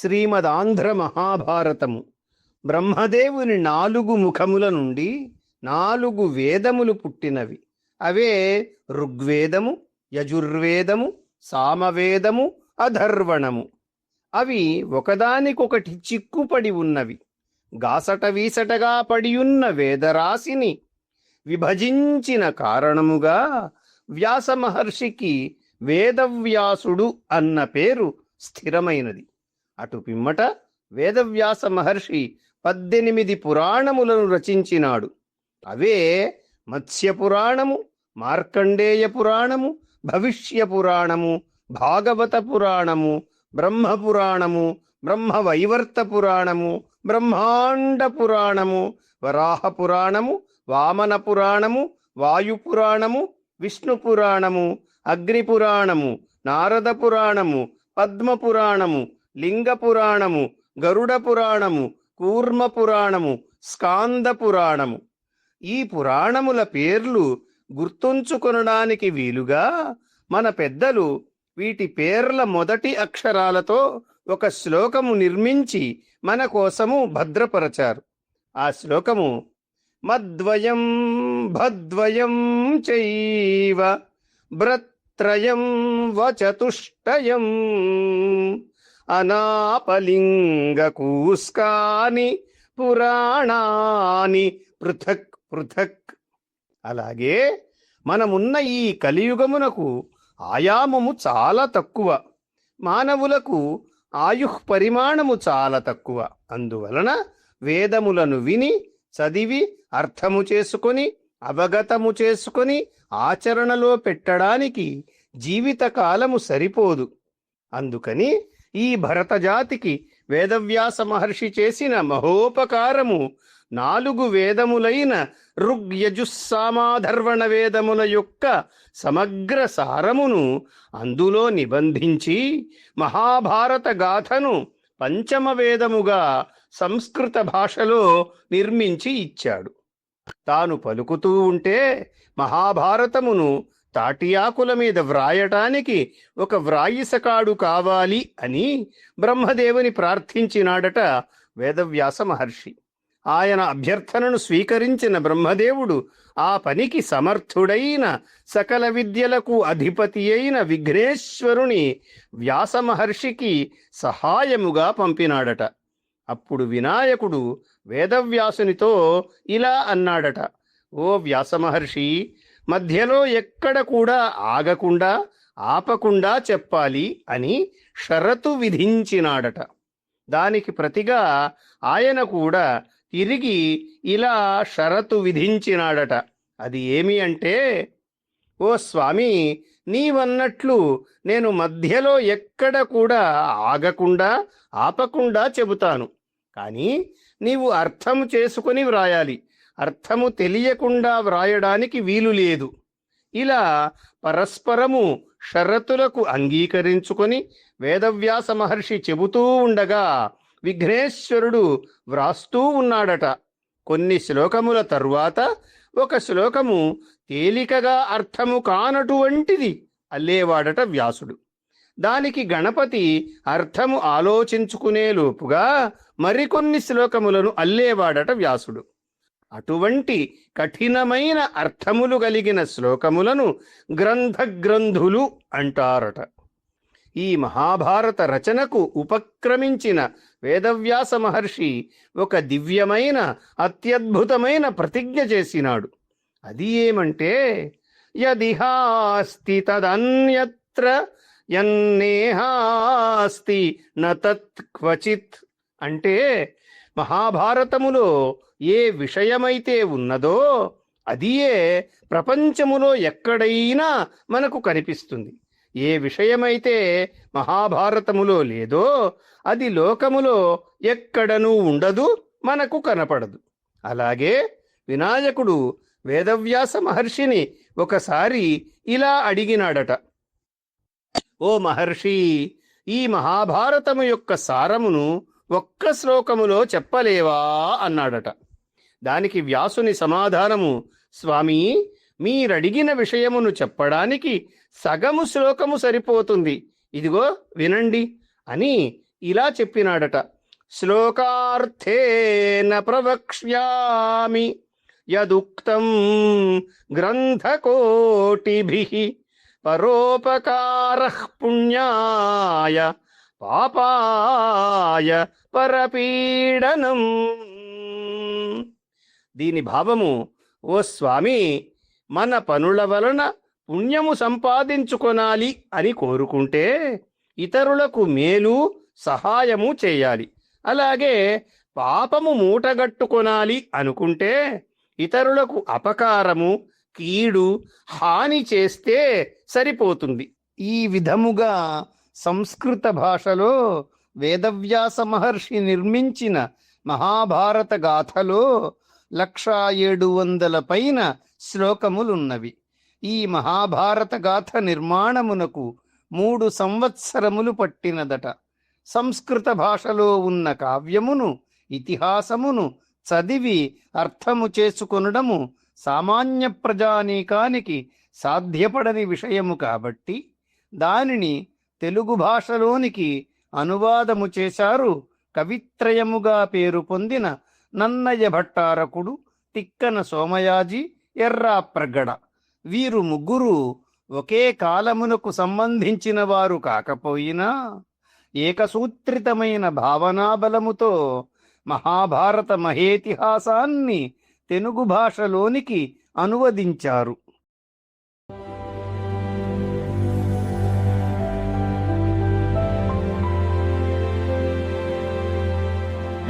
శ్రీమదాంధ్ర మహాభారతము బ్రహ్మదేవుని 4 ముఖముల నుండి 4 వేదములు పుట్టినవి. అవే ఋగ్వేదము, యజుర్వేదము, సామవేదము, అధర్వణము. అవి ఒకదానికొకటి చిక్కుపడి ఉన్నవి. గాసట వీసటగా పడియున్న వేదరాశిని విభజించిన కారణముగా వ్యాస మహర్షికి వేదవ్యాసుడు అన్న పేరు స్థిరమైనది. అటు పిమ్మట వేదవ్యాస మహర్షి 18 పురాణములను రచించినాడు. అవే మత్స్య పురాణము, మార్కండేయ పురాణము, భవిష్య పురాణము, భాగవత పురాణము, బ్రహ్మ పురాణము, బ్రహ్మవైవర్త పురాణము, బ్రహ్మాండ పురాణము, వరాహ పురాణము, వామన పురాణము, వాయు పురాణము, విష్ణు పురాణము, అగ్ని పురాణము, నారద పురాణము, పద్మ పురాణము, లింగ పురాణము, గరుడ పురాణము, కూర్మ పురాణము, స్కాంద పురాణము. ఈ పురాణముల పేర్లు గుర్తుంచుకొనడానికి వీలుగా మన పెద్దలు వీటి పేర్ల మొదటి అక్షరాలతో ఒక శ్లోకము నిర్మించి మన కోసము భద్రపరచారు. ఆ శ్లోకము మద్వయం భద్వయం చైవ భ్రత్రయం వచతుష్టయం అనాపలింగకూస్కాని పురాణాని పృథక్ పృథక్. అలాగే మనమున్న ఈ కలియుగమునకు ఆయామము చాలా తక్కువ, మానవులకు ఆయుః పరిమాణము చాలా తక్కువ. అందువలన వేదములను విని చదివి అర్థము చేసుకొని అవగతము చేసుకొని ఆచరణలో పెట్టడానికి జీవితకాలము సరిపోదు. అందుకని ఈ భరతజాతికి వేదవ్యాస మహర్షి చేసిన మహోపకారము 4 వేదములైన ఋగ్యజుస్సామాధర్వణ వేదముల యొక్క సమగ్ర సారమును అందులో నిబంధించి మహాభారత గాథను 5వ వేదముగా సంస్కృత భాషలో నిర్మించి ఇచ్చాడు. తాను పలుకుతూ ఉంటే మహాభారతమును తాటియాకుల మీద వ్రాయటానికి ఒక వ్రాయిసకాడు కావాలి అని బ్రహ్మదేవుని ప్రార్థించినాడట వేదవ్యాస మహర్షి. ఆయన అభ్యర్థనను స్వీకరించిన బ్రహ్మదేవుడు ఆ పనికి సమర్థుడైన సకల విద్యలకు అధిపతి అయిన విఘ్నేశ్వరుని వ్యాస మహర్షికి సహాయముగా పంపినాడట. అప్పుడు వినాయకుడు వేదవ్యాసునితో ఇలా అన్నాడట, ఓ వ్యాస మహర్షి, మధ్యలో ఎక్కడ కూడా ఆగకుండా ఆపకుండా చెప్పాలి అని షరతు విధించినాడట. దానికి ప్రతిగా ఆయన కూడా తిరిగి ఇలా షరతు విధించినాడట. అది ఏమి అంటే, ఓ స్వామి, నీవన్నట్లు నేను మధ్యలో ఎక్కడ కూడా ఆగకుండా ఆపకుండా చెబుతాను. కానీ నీవు అర్థము చేసుకొని వ్రాయాలి. అర్థము తెలియకుండా వ్రాయడానికి వీలు లేదు. ఇలా పరస్పరము షరతులకు అంగీకరించుకొని వేదవ్యాస మహర్షి చెబుతూ ఉండగా విఘ్నేశ్వరుడు వ్రాస్తూ ఉన్నాడట. కొన్ని శ్లోకముల తరువాత ఒక శ్లోకము తేలికగా అర్థము కానటువంటిది అల్లేవాడట వ్యాసుడు. దానికి గణపతి అర్థము ఆలోచించుకునే లోపుగా మరికొన్ని శ్లోకములను అల్లేవాడట వ్యాసుడు. అటువంటి కఠినమైన అర్థములు కలిగిన శ్లోకములను గ్రంథులు అంటారట. ఈ మహాభారత రచనకు ఉపక్రమించిన వేదవ్యాస మహర్షి ఒక దివ్యమైన అత్యద్భుతమైన ప్రతిజ్ఞ చేసినాడు. అది ఏమంటే, యదిహాస్తి తదన్యత్ర యన్నేహాస్తి నతత్ క్వచిత్. అంటే మహాభారతములో ఏ విషయమైతే ఉన్నదో అదియే ప్రపంచములో ఎక్కడైనా మనకు కనిపిస్తుంది. ఏ విషయమైతే మహాభారతములో లేదో అది లోకములో ఎక్కడనూ ఉండదు, మనకు కనపడదు. అలాగే వినాయకుడు వేదవ్యాస మహర్షిని ఒకసారి ఇలా అడిగినాడట, ఓ మహర్షి, ఈ మహాభారతము యొక్క సారమును ఒక్క శ్లోకములో చెప్పలేవా అన్నాడట. దానికి వ్యాసుని సమాధానము, స్వామి, మీరడిగిన విషయమును చెప్పడానికి సగము శ్లోకము సరిపోతుంది, ఇదిగో వినండి అని ఇలా చెప్పినాడట. శ్లోకార్థేన ప్రవక్ష్యామి యదుక్తం గ్రంథకోటిభిః పరోపకారః పుణ్యాయ పాపాయ పరపీడనం. దీని భావము, ఓ స్వామి, మన పనుల వలన పుణ్యము సంపాదించుకొనాలి అని కోరుకుంటే ఇతరులకు మేలు సహాయము చేయాలి. అలాగే పాపము మూటగట్టుకొనాలి అనుకుంటే ఇతరులకు అపకారము కీడు హాని చేస్తే సరిపోతుంది. ఈ విధముగా సంస్కృత భాషలో వేదవ్యాస మహర్షి నిర్మించిన మహాభారత గాథలో 1700 పైన శ్లోకములున్నవి. ఈ మహాభారత గాథ నిర్మాణమునకు 3 సంవత్సరములు పట్టినదట. సంస్కృత భాషలో ఉన్న కావ్యమును ఇతిహాసమును చదివి అర్థము చేసుకొనడము సామాన్య ప్రజానీకానికి సాధ్యపడని విషయము కాబట్టి దానిని తెలుగు భాషలోనికి అనువాదము చేశారు కవిత్రయముగా పేరు పొందిన నన్నయ భట్టారకుడు, తిక్కన సోమయాజి, ఎర్రాప్రగడ. వీరు ముగ్గురు ఒకే కాలమునకు సంబంధించిన వారు కాకపోయినా ఏకసూత్రితమైన భావనాబలముతో మహాభారత మహేతిహాసాన్ని తెలుగు భాషలోనికి అనువదించారు.